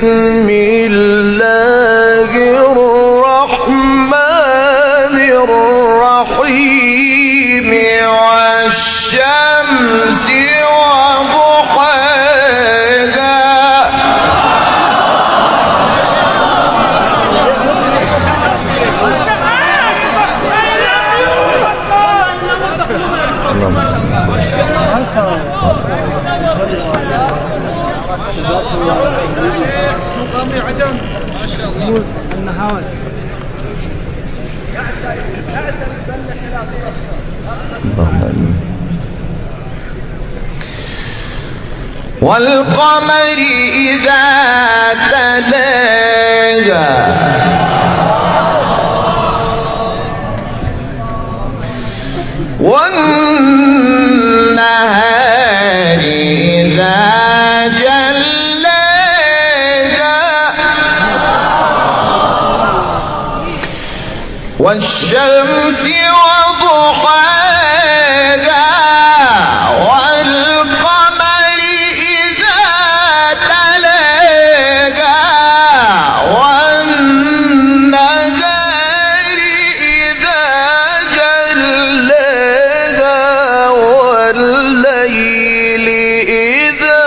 بسم الله الرحمن الرحيم والشمس وضحاها ما شاء الله النهار والقمر إذا تلاها والنهار إذا جلاها والشمس وضحاها والقمر إذا تلاها والنهار إذا جلاها والليل إذا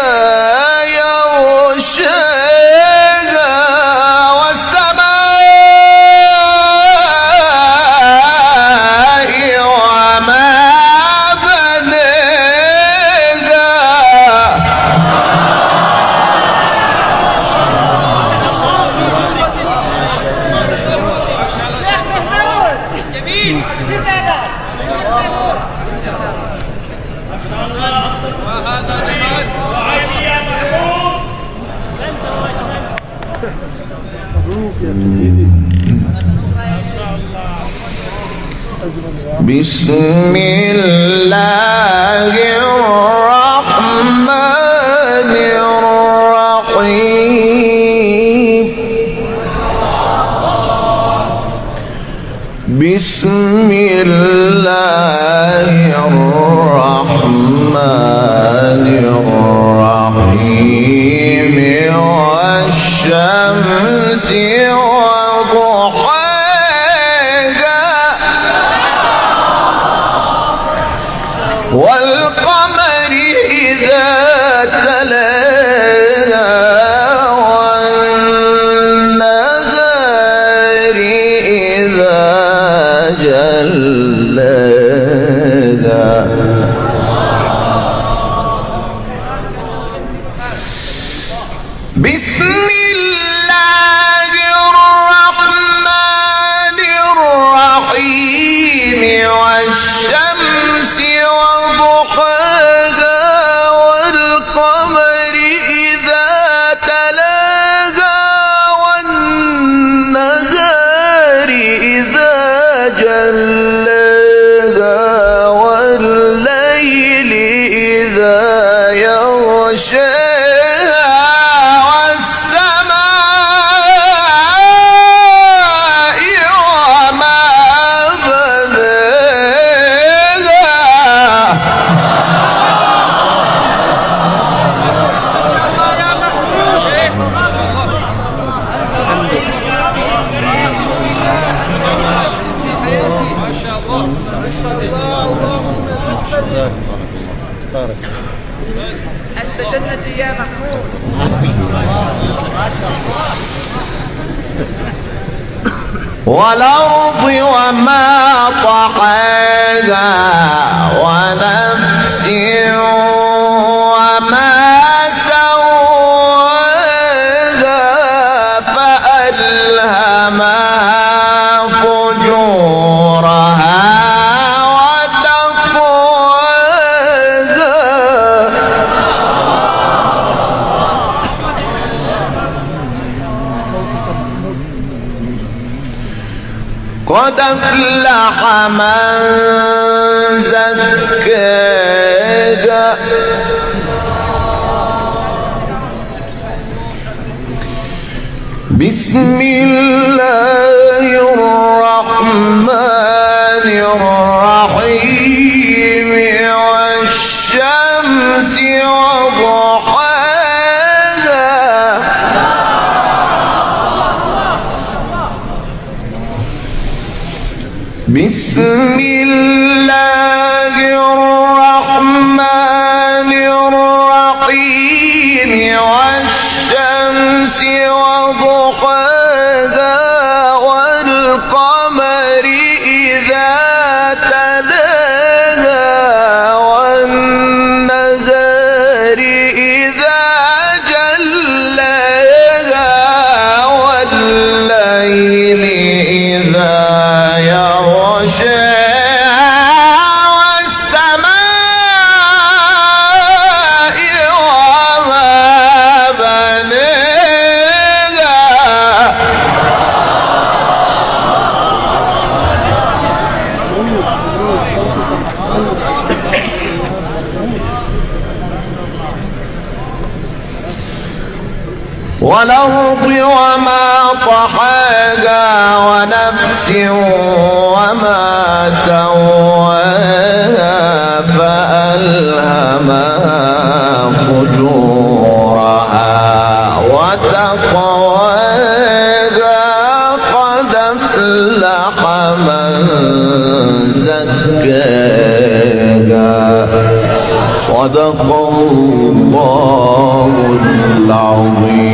يغشاها والسماء وما بناها جميل وهذا جمال بسم الله الرحمن الرحيم بسم الله الرحمن الرحيم والشمس وضحاها والقمر إذا تلاها والنهار إذا جلاها بسم الله الرحمن الرحيم والشمس وضحاها والقمر إذا تلاها والنهار إذا جلاها والليل إذا يغشاها أنت جنتي يا محمود. والأرض وما طحاها ونفس وما سواها فألهمها فجورها قد أفلح من زكاها بسم الله الرحمن الرحيم والشمس وضحاها بسم الله الرحمن الرحيم والشمس وضحاها والقمر إذا تلاها والنهار إذا جلاها والليل إذا والسماء وما بنيها والأرض وما طحاها ونفس وما سواها فألهمها فجورها وتقواها قد أفلح من زكاها صدق الله العظيم.